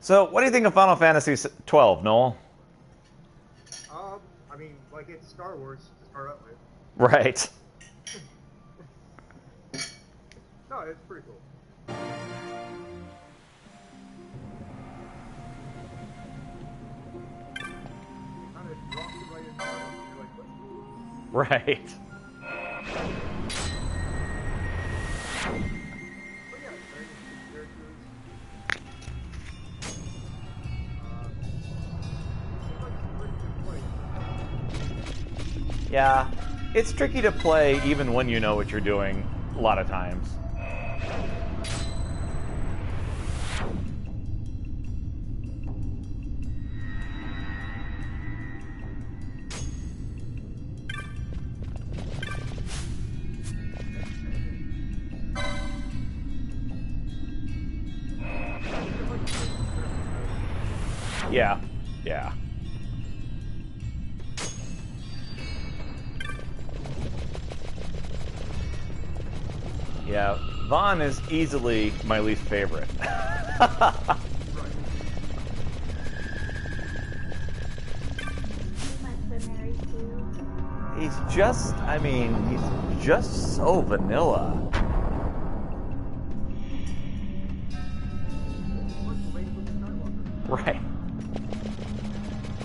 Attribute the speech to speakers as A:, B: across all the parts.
A: So, what do you think of Final Fantasy 12, Noel?
B: I mean, like, it's Star Wars to start up with.
A: Right.
B: No, it's pretty cool. Kind of drops you right into it. You're like, what?
A: Right.
B: But yeah, it's very interesting characters. It seems like it's pretty good play.
A: Yeah. It's tricky to play even when you know what you're doing a lot of times. Yeah. Yeah. Yeah. Vaughn is easily my least favorite. He's just, I mean, he's just so vanilla. Right.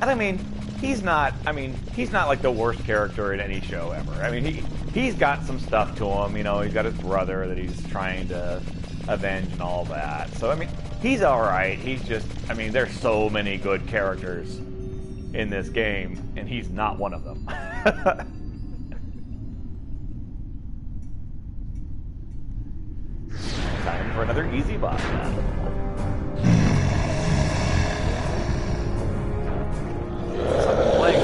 A: And I mean, he's not like the worst character in any show ever. I mean, he's got some stuff to him, you know, he's got his brother that he's trying to avenge and all that. So, I mean, he's alright. He's just, I mean, there's so many good characters in this game, and he's not one of them. Time for another easy boss battle. So I've been playing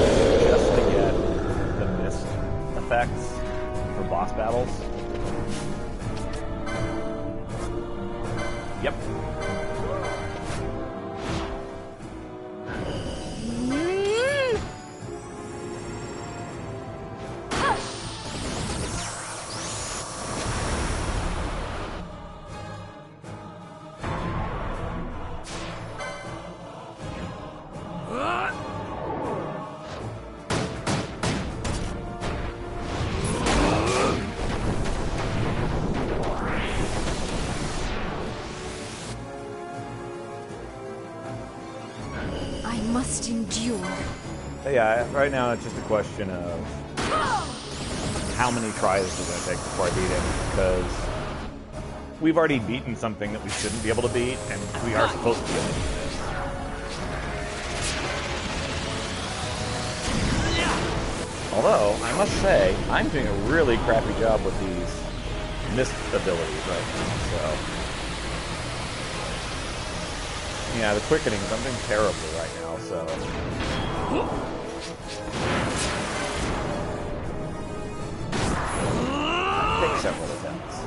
A: just to get the mist effects for boss battles. Yep. Yeah, right now it's just a question of how many tries is it going to take before I beat it, because we've already beaten something that we shouldn't be able to beat, and we are supposed to be able to beat this. Although, I must say, I'm doing a really crappy job with these mist abilities right now, so... Yeah, the quickening, I'm doing terribly right now, so... Take several attempts.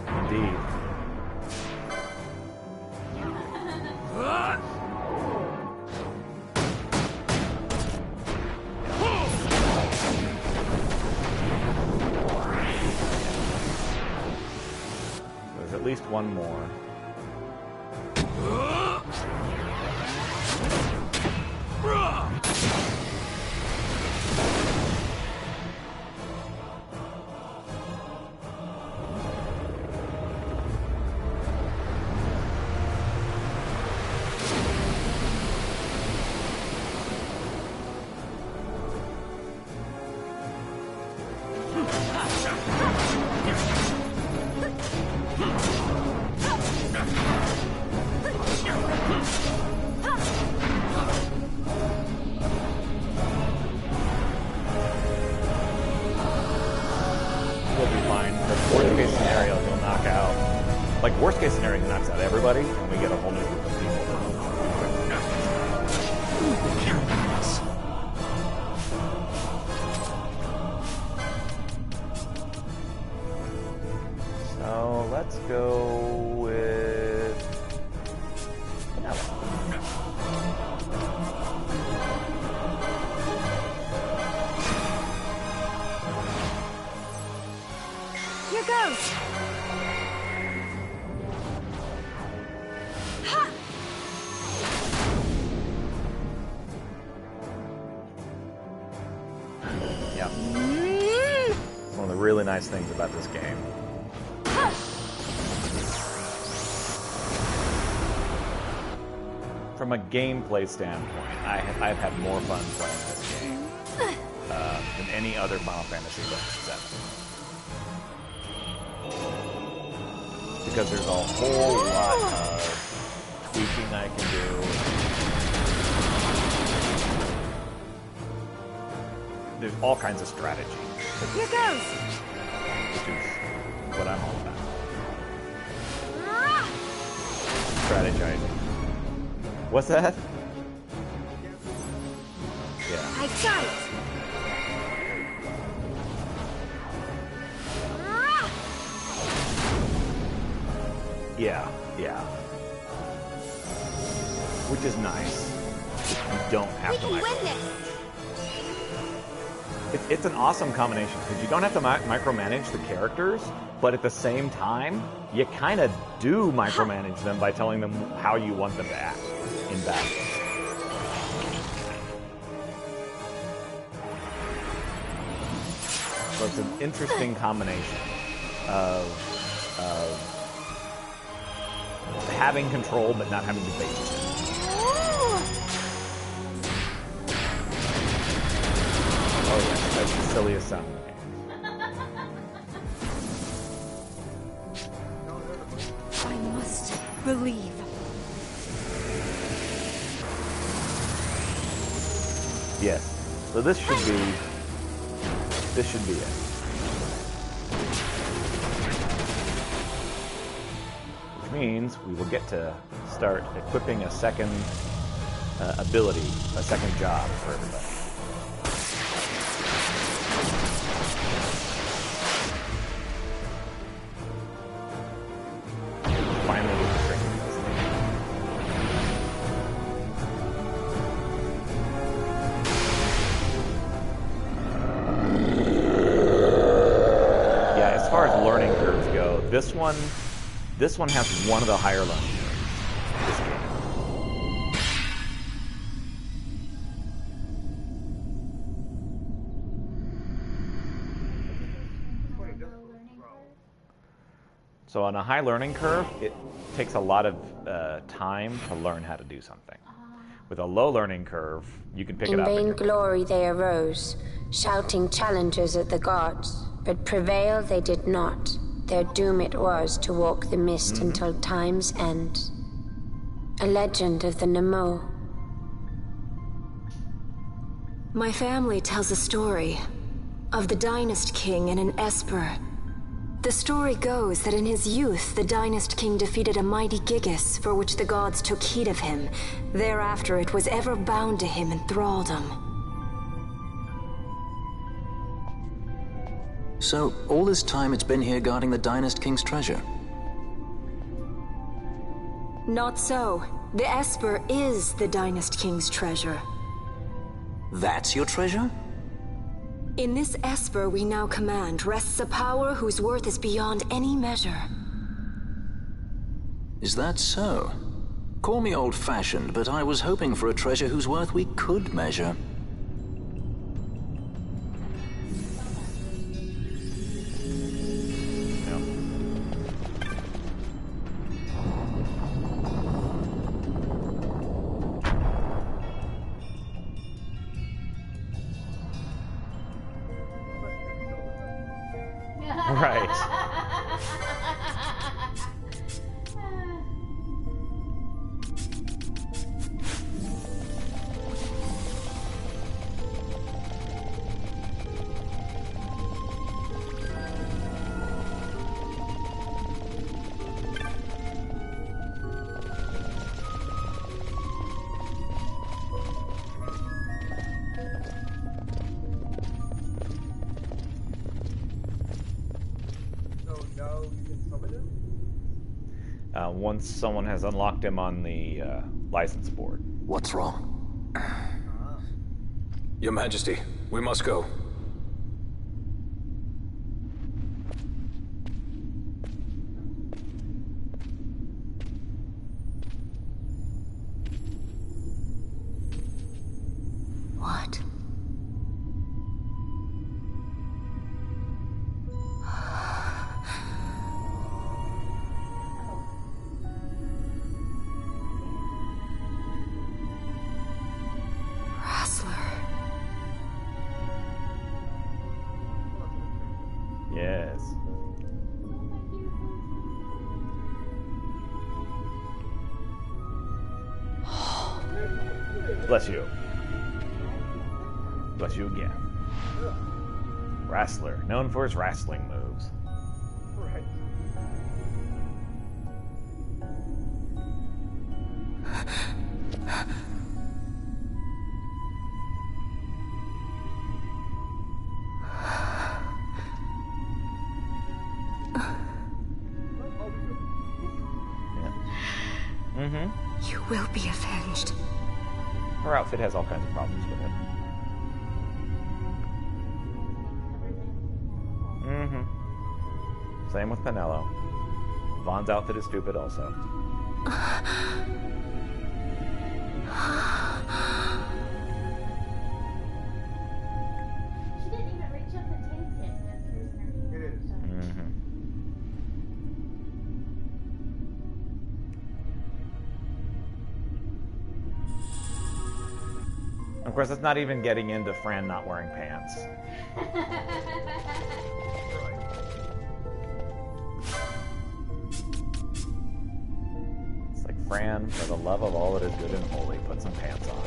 A: Indeed. At least one more. Worst case scenario, he knocks out everybody, and we get a whole new group of people. So let's go with... nice things about this game. From a gameplay standpoint, I've had more fun playing this game than any other Final Fantasy VII. Because there's a whole lot of tweaking I can do. There's all kinds of strategy.
C: Here goes!
A: Which is what I'm all about. Strategizing. What's that? Yeah.
C: I got it!
A: Yeah, yeah. Which is nice. You don't have to micromanage. It's an awesome combination because you don't have to micromanage the characters, but at the same time, you kind of do micromanage them by telling them how you want them to act in battle. So it's an interesting combination of having control but not having to babysit. Oh yeah, that's the silliest sound in the game.
C: I must believe.
A: Yes. So this should be it. Which means we will get to start equipping a second ability, a second job for everybody. Finally get the training. Yeah, as far as learning curves go, this one has one of the higher learning curves. This game. So on a high learning curve, it takes a lot of time to learn how to do something. With a low learning curve, you can pick it up.
D: In vain glory they arose, shouting challenges at the gods, but prevail they did not. Their doom it was to walk the mist until time's end. A legend of the Nemo.
E: My family tells a story of the Dynast King and an Esper. The story goes that in his youth, the Dynast King defeated a mighty Gigas, for which the gods took heed of him. Thereafter, it was ever bound to him in thraldom.
F: So, all this time it's been here guarding the Dynast King's treasure?
E: Not so. The Esper is the Dynast King's treasure.
F: That's your treasure?
E: In this Esper we now command rests a power whose worth is beyond any measure.
F: Is that so? Call me old-fashioned, but I was hoping for a treasure whose worth we could measure.
A: Right. Once someone has unlocked him on the license board.
F: What's wrong?
G: Your Majesty, we must go.
E: What?
A: Bless you. Bless you again. Wrestler, known for his wrestling moves.
B: Right.
E: You will be avenged.
A: Her outfit has all kinds of problems with it. Same with Penello. Vaughn's outfit is stupid also.
H: She didn't even reach up to taste it.
B: It is.
A: Of course, it's not even getting into Fran not wearing pants. It's like, Fran, for the love of all that is good and holy, put some pants on.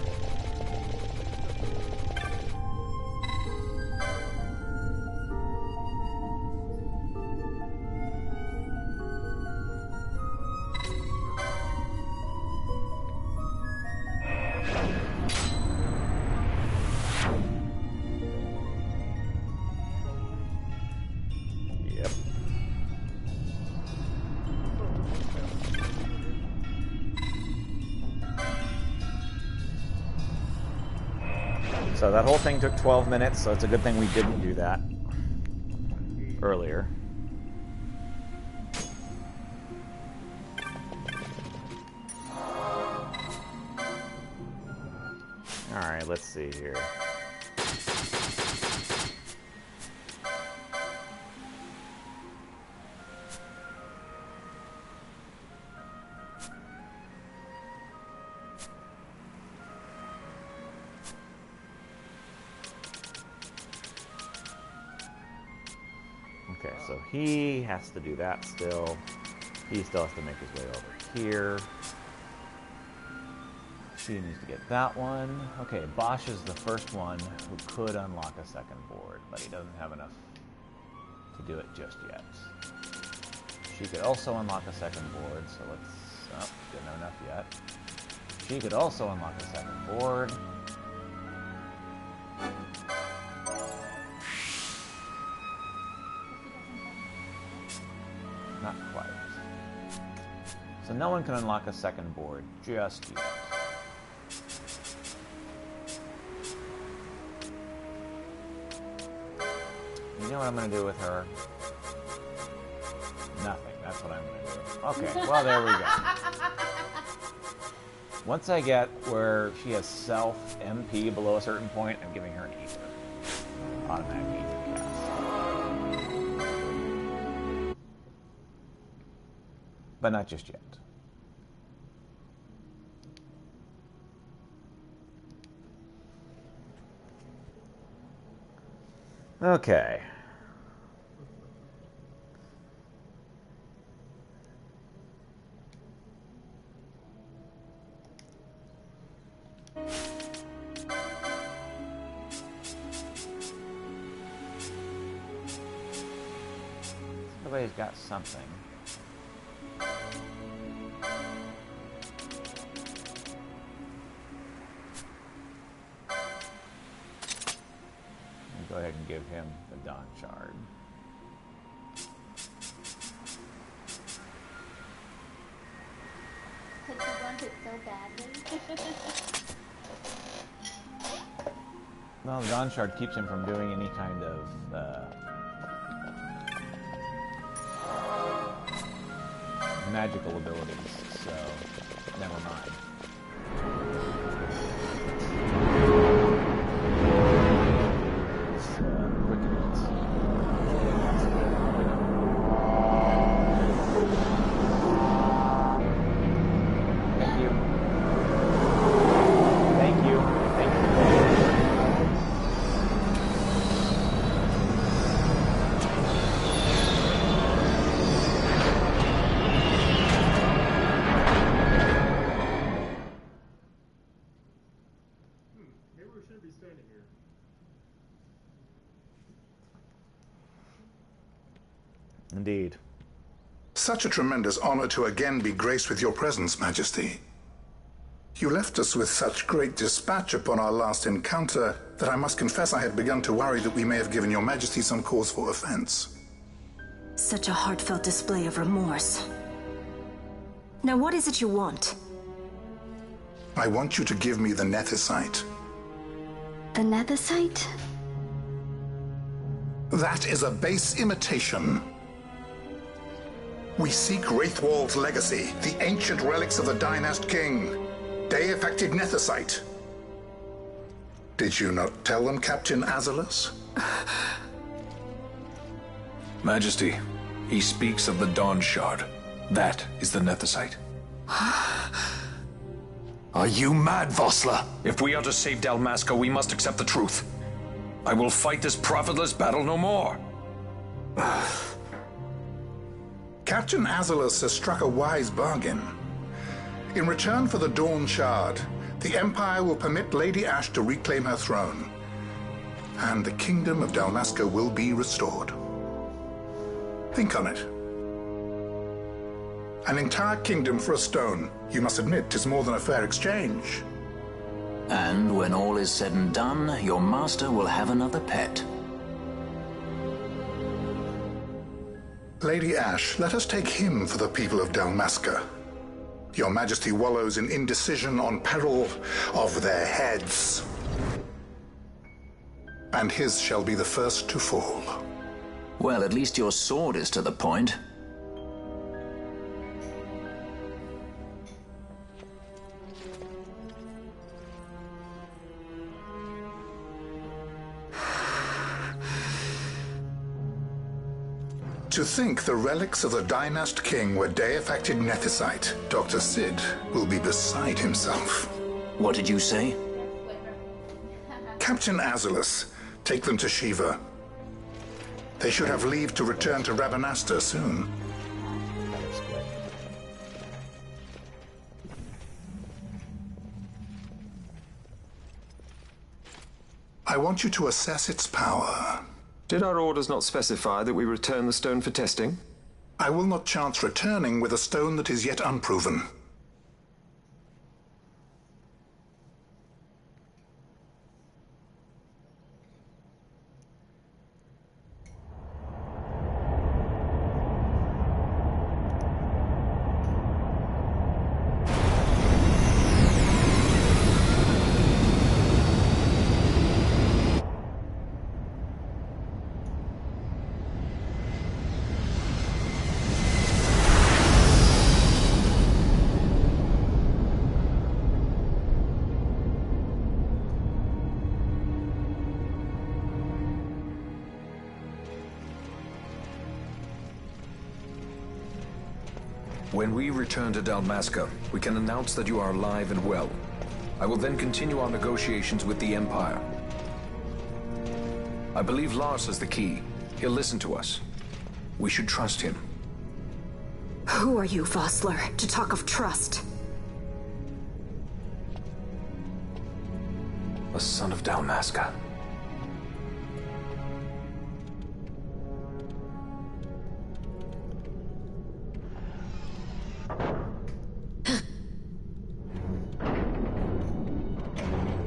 A: So that whole thing took 12 minutes, so it's a good thing we didn't do that earlier. Alright, let's see here. Okay, so he has to do that still. He still has to make his way over here. She needs to get that one. Okay, Bosch is the first one who could unlock a second board, but he doesn't have enough to do it just yet. She could also unlock a second board, so let's... Oh, didn't have enough yet. She could also unlock a second board. Not quite. So no one can unlock a second board just yet. You know what I'm going to do with her? Nothing. That's what I'm going to do. Okay, well, there we go. Once I get where she has self-MP below a certain point, I'm giving her an ether. Automatic ether cast. But not just yet. Okay. Everybody's got something. Go ahead and give him the Dawn Shard.
H: Because he wants it so badly.
A: Well, the Dawn Shard keeps him from doing any kind of magical abilities, so never mind. Indeed.
I: Such a tremendous honor to again be graced with your presence, Majesty. You left us with such great dispatch upon our last encounter that I must confess I had begun to worry that we may have given your Majesty some cause for offense.
E: Such a heartfelt display of remorse. Now what is it you want?
I: I want you to give me the Nethicite.
C: The Nethicite?
I: That is a base imitation. We seek Wraithwald's legacy, the ancient relics of the Dynast King. Day-affected Nethicite. Did you not tell them, Captain Azalus?
G: Majesty, he speaks of the Dawn Shard. That is the Nethicite. Are you mad, Vossler? If we are to save Dalmasca, we must accept the truth. I will fight this profitless battle no more.
I: Captain Azalus has struck a wise bargain. In return for the Dawn Shard, the Empire will permit Lady Ash to reclaim her throne, and the Kingdom of Dalmasca will be restored. Think on it. An entire kingdom for a stone. You must admit, 'tis more than a fair exchange.
F: And when all is said and done, your master will have another pet.
I: Lady Ash, let us take him for the people of Dalmasca. Your Majesty wallows in indecision on peril of their heads. And his shall be the first to fall.
F: Well, at least your sword is to the point.
I: To think the relics of the Dynast King were day-affected Nethicite, Dr. Sid will be beside himself.
F: What did you say?
I: Captain Azalus, take them to Shiva. They should have leave to return to Rabanasta soon. I want you to assess its power.
G: Did our orders not specify that we return the stone for testing?
I: I will not chance returning with a stone that is yet unproven.
G: When we return to Dalmasca, we can announce that you are alive and well. I will then continue our negotiations with the Empire. I believe Lars has the key. He'll listen to us. We should trust him.
E: Who are you, Vossler, to talk of trust?
G: A son of Dalmasca.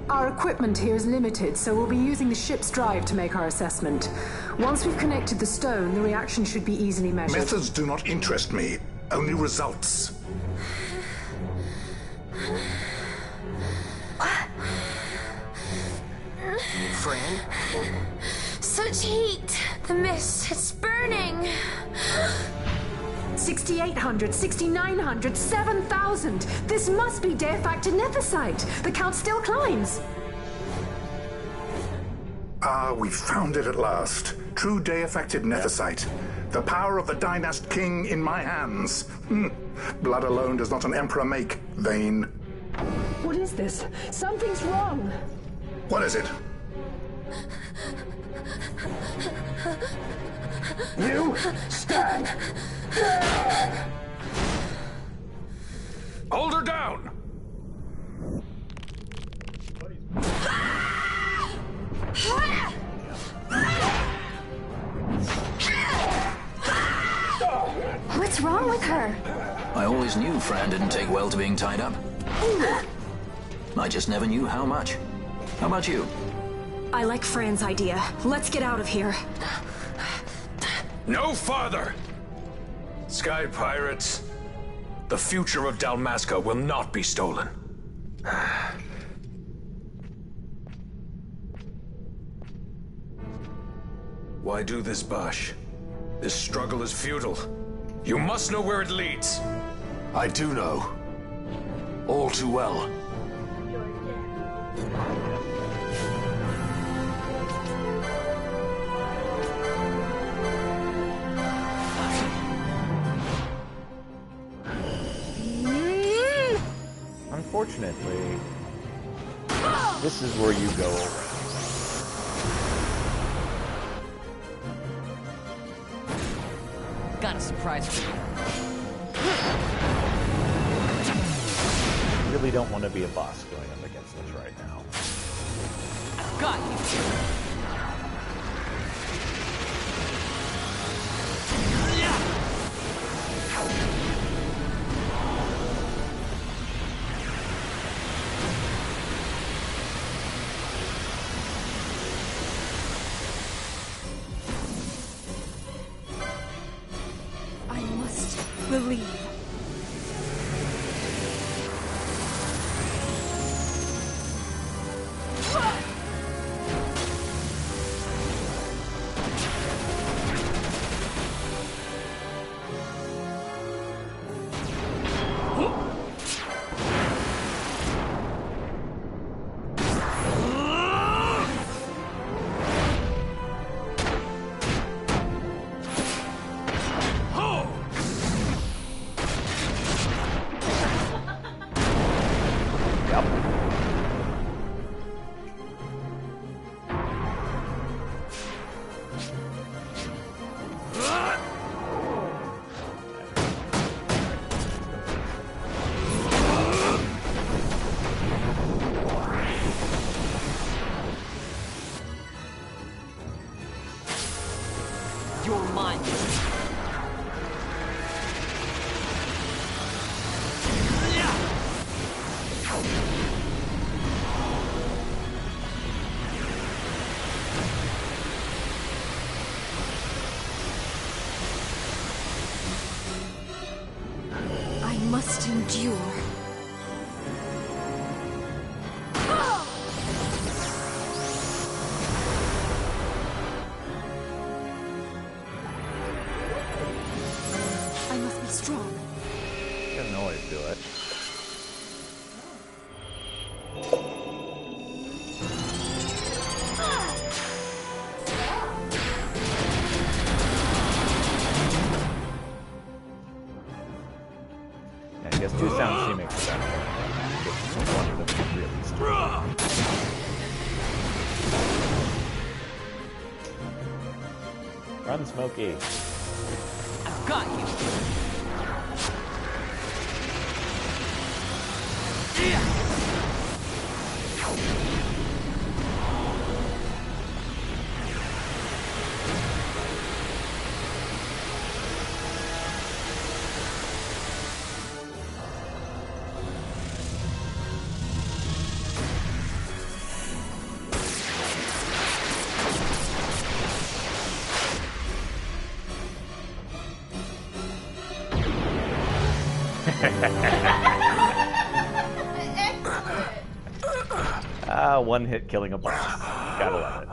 J: Our equipment here is limited, so we'll be using the ship's drive to make our assessment. Once we've connected the stone, the reaction should be easily measured.
I: Methods do not interest me, only results.
D: Fran? Such heat! The mist, it's burning!
J: 6,800, 6,900, 7,000! This must be day-affected Nethicite! The count still climbs!
I: Ah, we found it at last. True day-affected Nethicite. The power of the Dynast King in my hands. Blood alone does not an emperor make, vain.
J: What is this? Something's wrong!
I: What is it? You stand!
G: Hold her down!
F: his new friend didn't take well to being tied up. I just never knew how much. How about you?
E: I like Fran's idea. Let's get out of here.
G: No farther! Sky Pirates, the future of Dalmasca will not be stolen. Why do this, Bash? This struggle is futile. You must know where it leads.
K: I do know. All too well.
A: Unfortunately, this is where you go away.
L: Got a surprise for you.
A: Really don't want to be a boss going up against this right now.
L: I've got you.
E: I must believe.
L: You're mine.
E: I must endure. I must be strong.
A: Doesn't always do it. Yeah, I guess 2 sounds she makes better. One of them is really strong. Run, Smokey.
L: I've got you.
A: One hit killing a boss. Gotta love it.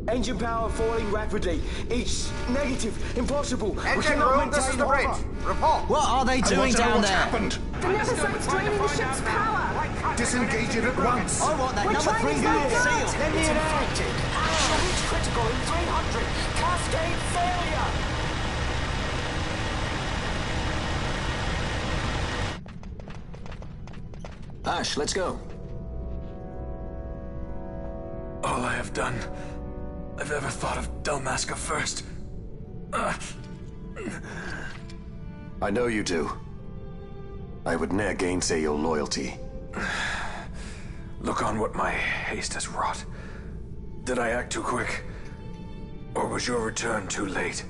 M: Engine power falling rapidly. It's negative. Impossible.
B: Engine room, this is the bridge. Report.
N: What are they doing down there?
I: Happened?
J: The Neversite's draining the ship's power.
I: Disengage it at once.
N: I want that
J: We're
N: number 3
J: trying to
N: unit
J: stop
N: sealed.
J: it.
N: Send me an air.
M: Reach critical in 300. Cascade failure.
F: Ash, let's go.
G: All I have done, I've ever thought of Dalmasca first.
K: I know you do. I would ne'er gainsay your loyalty.
G: Look on what my haste has wrought. Did I act too quick? Or was your return too late?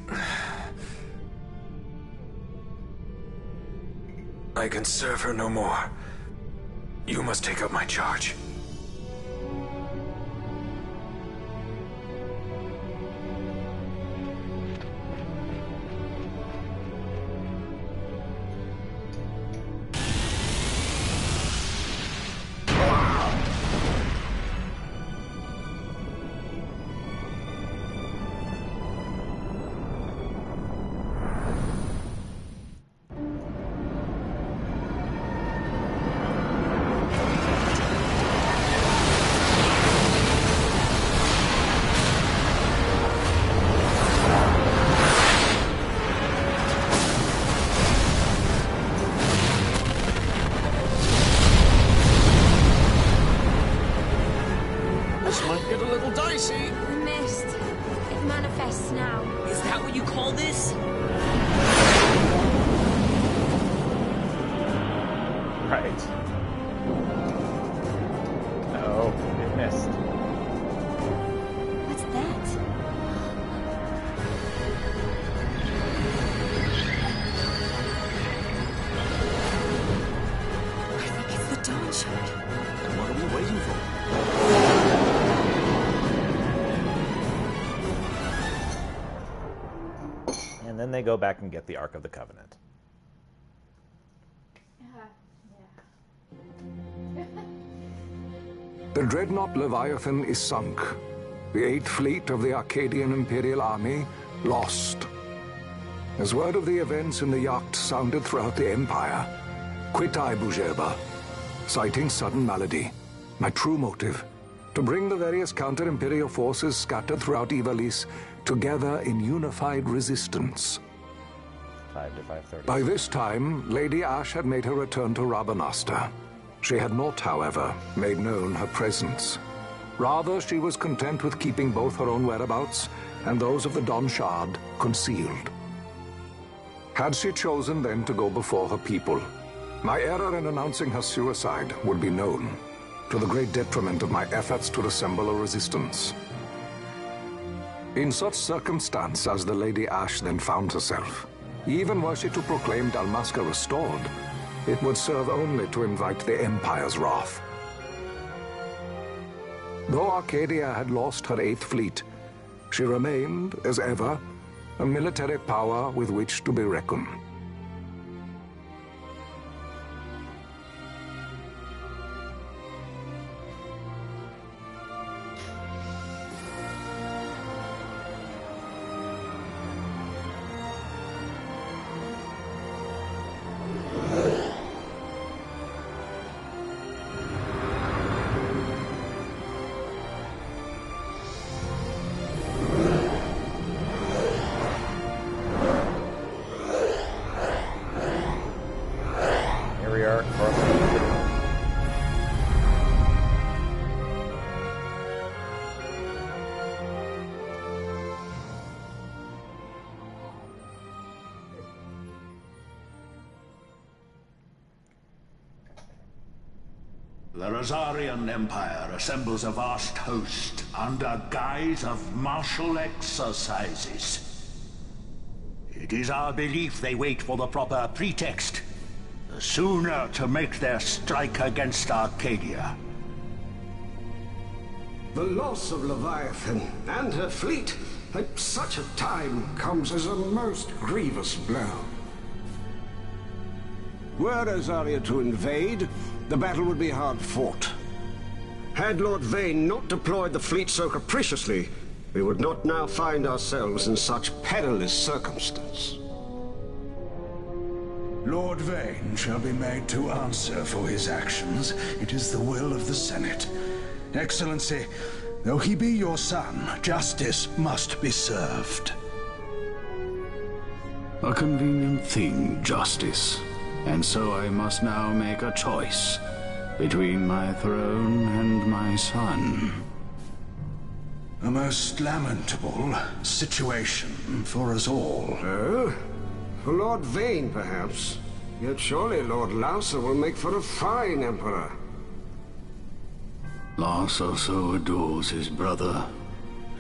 G: I can serve her no more. You must take up my charge.
A: Then they go back and get the Ark of the Covenant.
O: The dreadnought Leviathan is sunk. The 8th Fleet of the Arcadian Imperial Army lost. As word of the events in the yacht sounded throughout the Empire, quit I Bujeba, citing sudden malady. My true motive, to bring the various counter-imperial forces scattered throughout Ivalice together in unified resistance.
A: 5 to 5:30.
O: By this time, Lady Ash had made her return to Rabanastre. She had not, however, made known her presence. Rather, she was content with keeping both her own whereabouts and those of the Don Shard concealed. Had she chosen then to go before her people, my error in announcing her suicide would be known, to the great detriment of my efforts to assemble a resistance. In such circumstance as the Lady Ash then found herself, even were she to proclaim Dalmasca restored, it would serve only to invite the Empire's wrath. Though Arcadia had lost her 8th Fleet, she remained, as ever, a military power with which to be reckoned.
K: The Rosarian Empire assembles a vast host under guise of martial exercises. It is our belief they wait for the proper pretext, the sooner to make their strike against Arcadia.
P: The loss of Leviathan and her fleet at such a time comes as a most grievous blow. Were Rosaria to invade, the battle would be hard fought. Had Lord Vane not deployed the fleet so capriciously, we would not now find ourselves in such perilous circumstance.
Q: Lord Vane shall be made to answer for his actions. It is the will of the Senate. Excellency, though he be your son, justice must be served.
R: A convenient thing, justice. And so I must now make a choice between my throne and my son.
Q: A most lamentable situation for us all.
P: Oh? For Lord Vane, perhaps. Yet surely Lord Lauser will make for a fine emperor.
R: Lars also adores his brother,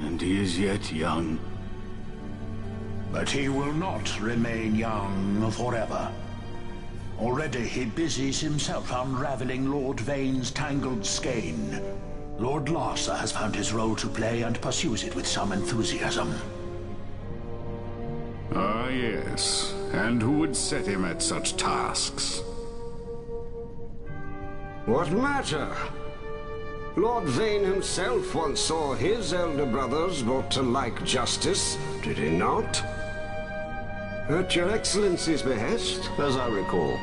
R: and he is yet young.
K: But he will not remain young forever. Already he busies himself unraveling Lord Vane's tangled skein. Lord Larsa has found his role to play and pursues it with some enthusiasm.
R: Ah, yes. And who would set him at such tasks?
P: What matter? Lord Vane himself once saw his elder brothers brought to like justice, did he not? At your Excellency's behest, as I recall.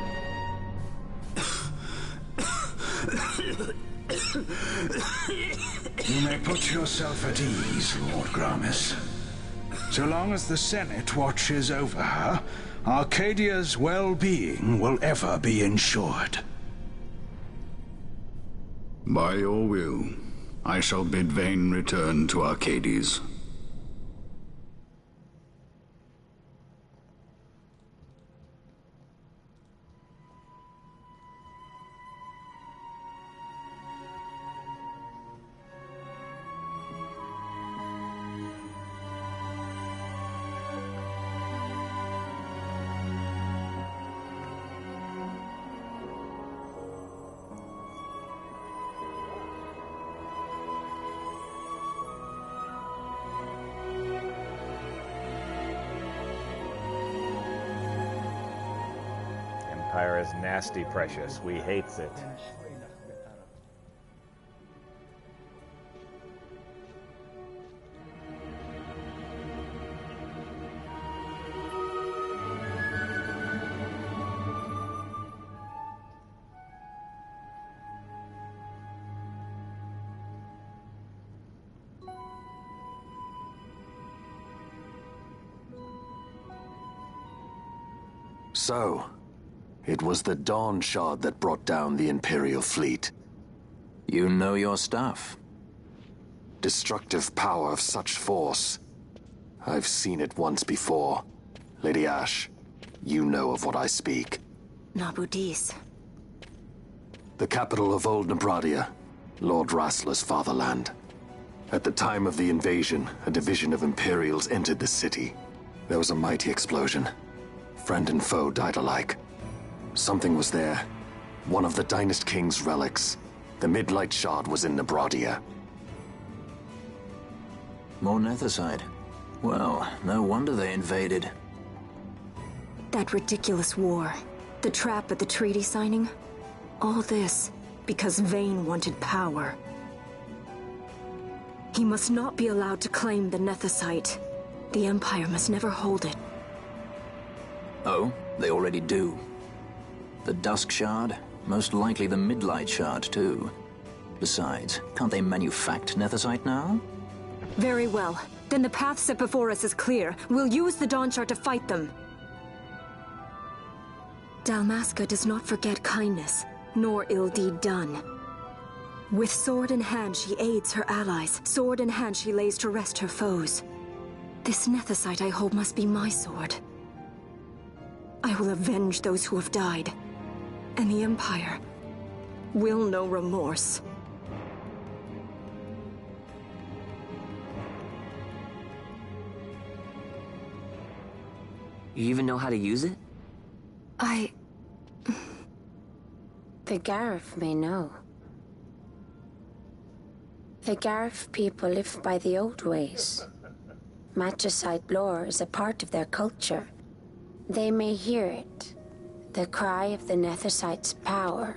Q: You may put yourself at ease, Lord Gramis. So long as the Senate watches over her, Arcadia's well-being will ever be ensured.
R: By your will, I shall bid Vane return to Arcades.
A: Empire is nasty precious. We hates it.
S: So, it was the Dawn Shard that brought down the Imperial fleet.
F: You know your stuff.
S: Destructive power of such force. I've seen it once before. Lady Ash, you know of what I speak.
E: Nabudis.
S: The capital of Old Nebradia, Lord Rassler's fatherland. At the time of the invasion, a division of Imperials entered the city. There was a mighty explosion. Friend and foe died alike. Something was there. One of the Dynast King's relics. The Midlight Shard was in Nebradia.
F: More Nethersite. Well, no wonder they invaded.
E: That ridiculous war. The trap at the treaty signing. All this because Vane wanted power. He must not be allowed to claim the Nethersite. The Empire must never hold it.
F: Oh, they already do. The Dusk Shard? Most likely the Midlight Shard, too. Besides, can't they manufacture Nethersite now?
E: Very well. Then the path set before us is clear. We'll use the Dawn Shard to fight them. Dalmasca does not forget kindness, nor ill deed done. With sword in hand, she aids her allies. Sword in hand, she lays to rest her foes. This Nethersite I hold must be my sword. I will avenge those who have died. And the Empire will know remorse.
T: You even know how to use it?
D: The Garif may know. The Garif people live by the old ways. Magicite lore is a part of their culture. They may hear it. The cry of the Nethersite's power.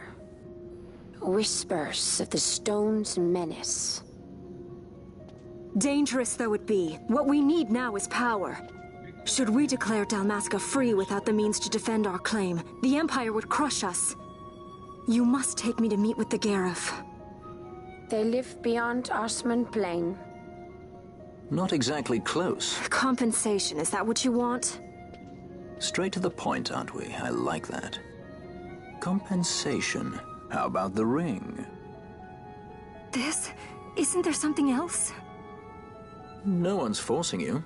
D: Whispers of the stone's menace.
E: Dangerous though it be, what we need now is power. Should we declare Dalmasca free without the means to defend our claim, the Empire would crush us. You must take me to meet with the Garif.
D: They live beyond Osman Plain.
F: Not exactly close.
E: Compensation, is that what you want?
F: Straight to the point, aren't we? I like that. Compensation. How about the ring?
E: This? Isn't there something else?
F: No one's forcing you.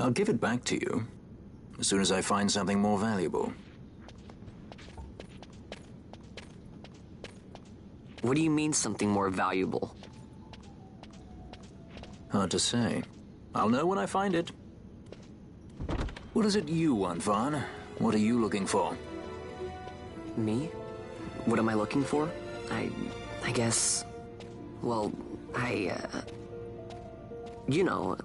F: I'll give it back to you as soon as I find something more valuable.
T: What do you mean something more valuable?
F: Hard to say. I'll know when I find it. What is it you want, Vaughn? What are you looking for?
T: Me? What am I looking for? I guess... Well, you know...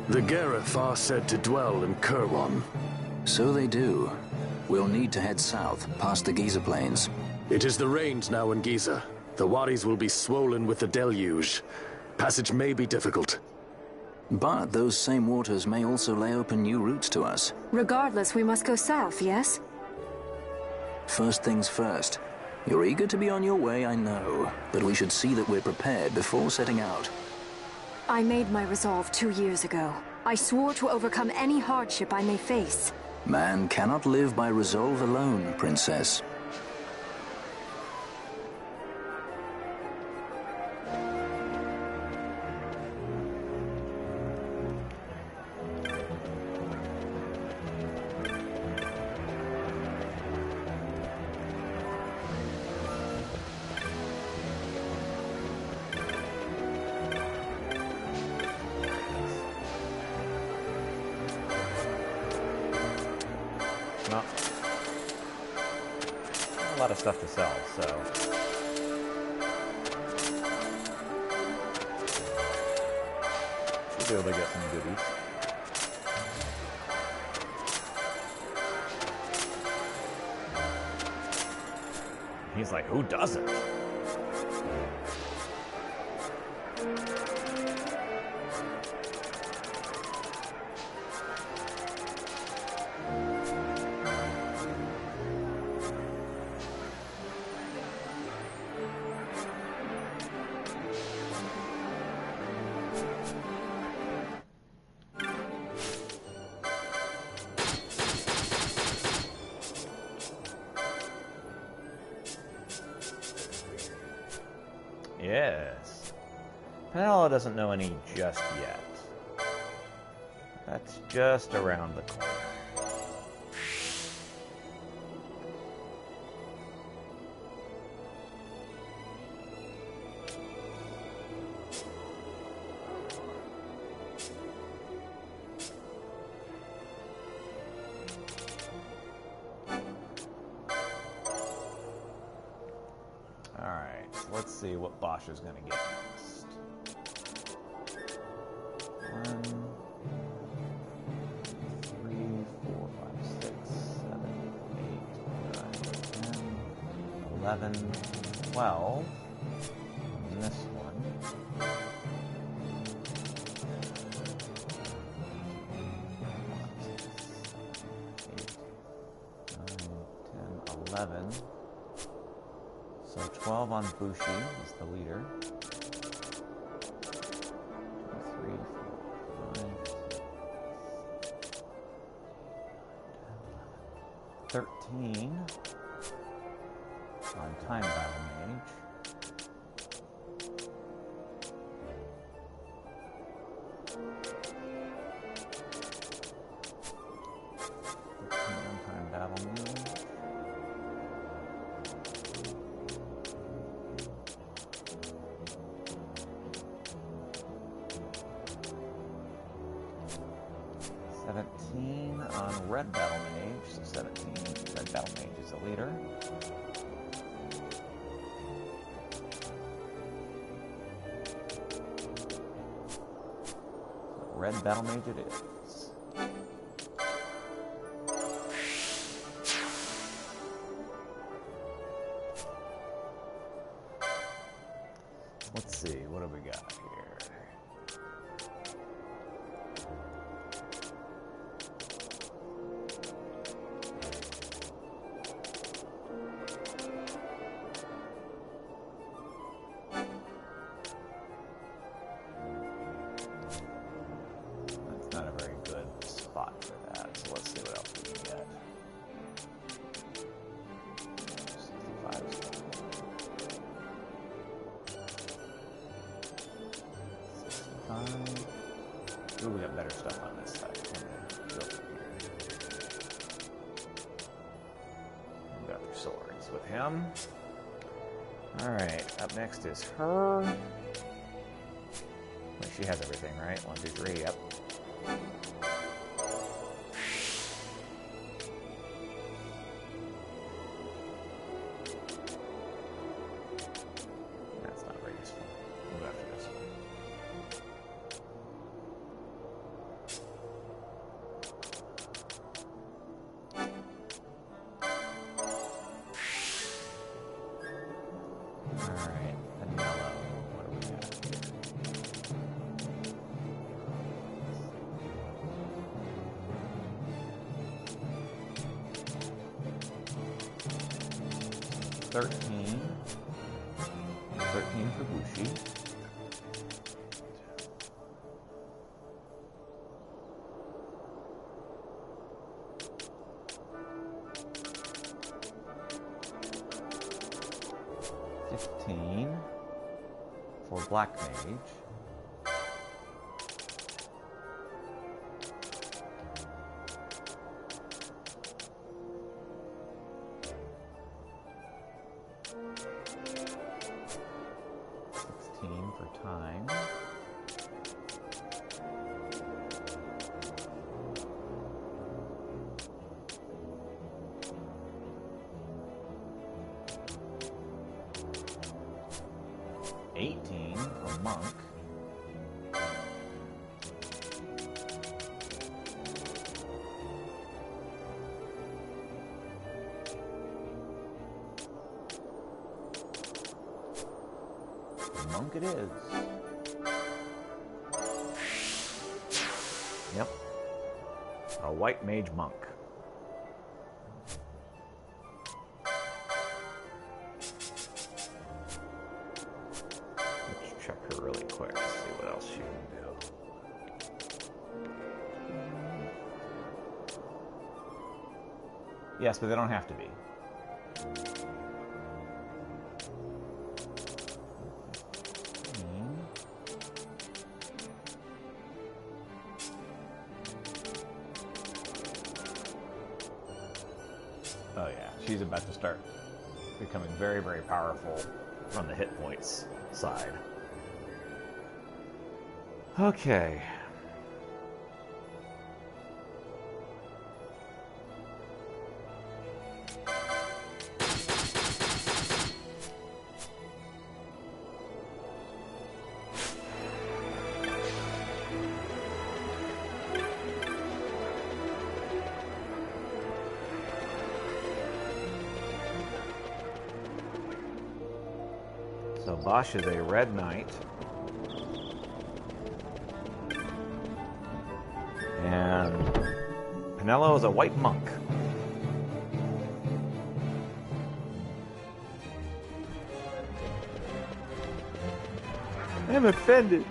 S: The Gareth are said to dwell in Kirwan.
F: So they do. We'll need to head south, past the Giza Plains.
S: It is the rains now in Giza. The wadis will be swollen with the deluge. Passage may be difficult.
F: But those same waters may also lay open new routes to us.
E: Regardless, we must go south, yes?
F: First things first. You're eager to be on your way, I know. But we should see that we're prepared before setting out.
E: I made my resolve 2 years ago. I swore to overcome any hardship I may face.
F: Man cannot live by resolve alone, Princess.
A: Not a lot of stuff to sell, so should be able to get some goodies. He's like, who doesn't? Yes. Penella doesn't know any just yet. That's just around the corner. Let's see what Bosch is going to get next. 1, 3, 4, 5, 6, 7, 8, 9, 10, 11, 12. And this one. 8, 9, 10, 11. So 12 on Bushi is the leader. 3, 4, 5, 13 on Time Battle Mage. 13 on Time Battle Mage. 17 on Red Battle Mage, so 17. Red Battle Mage is the leader. So Red Battle Mage it is. Let's see, what have we got here? That's not a very good better stuff on this side. Got their swords with him. Alright, up next is her. Wait, she has everything, right? 1, 2, 3, yep. That's not very useful. We'll go after this one. Alright, Vanilla. What do we got here? $13 for Bushi. $15 for Black Mage. For time. $18 for monk. Monk it is. Yep. A white mage monk. Let's check her really quick, see what else she can do. Yes, but they don't have to be. Oh yeah, she's about to start becoming very, very powerful from the hit points side. Okay. So Bosch is a red knight. And Pinello is a white monk. I'm offended.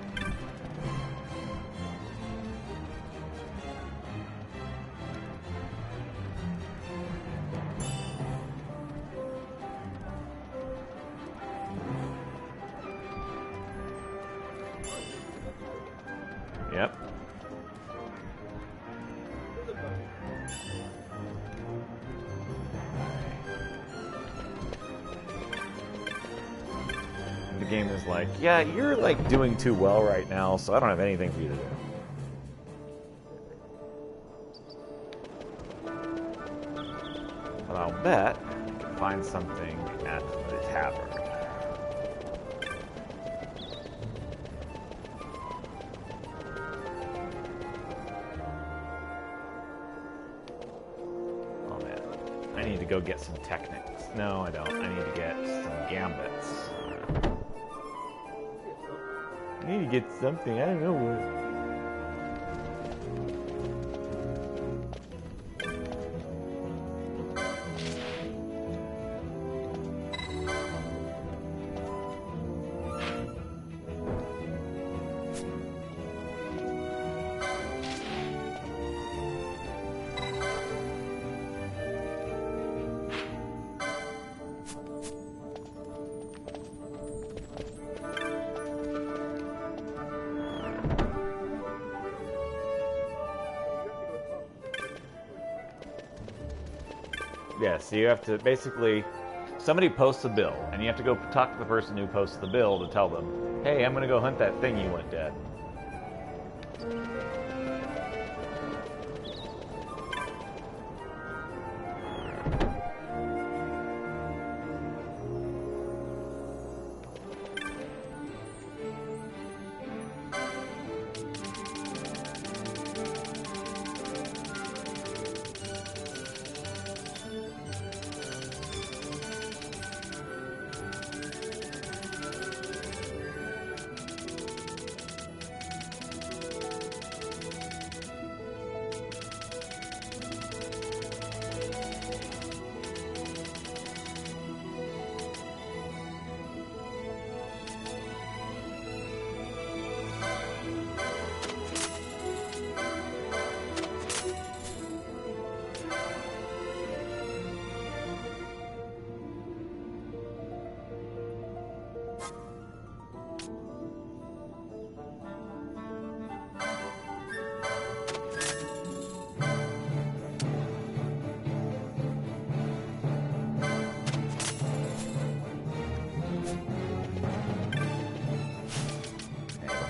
A: Yep. The game is like, yeah, you're like doing too well right now, so I don't have anything for you to do. But I'll bet I can find something at the tavern. I need to go get some technics. No, I don't. I need to get some gambits. I need to get something. I don't know what. Yes, so you have to basically, somebody posts a bill, and you have to go talk to the person who posts the bill to tell them, hey, I'm going to go hunt that thing you went dead.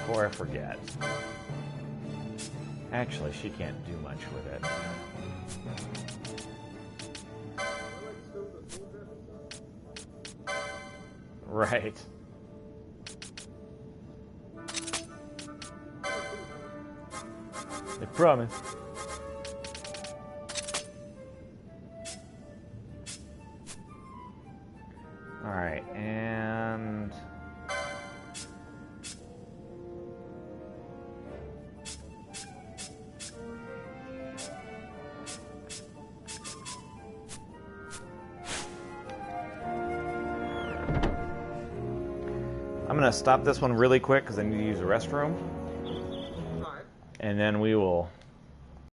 A: Before I forget. Actually, she can't do much with it. Right. I promise. Alright, and... I'm going to stop this one really quick because I need to use the restroom. And then we will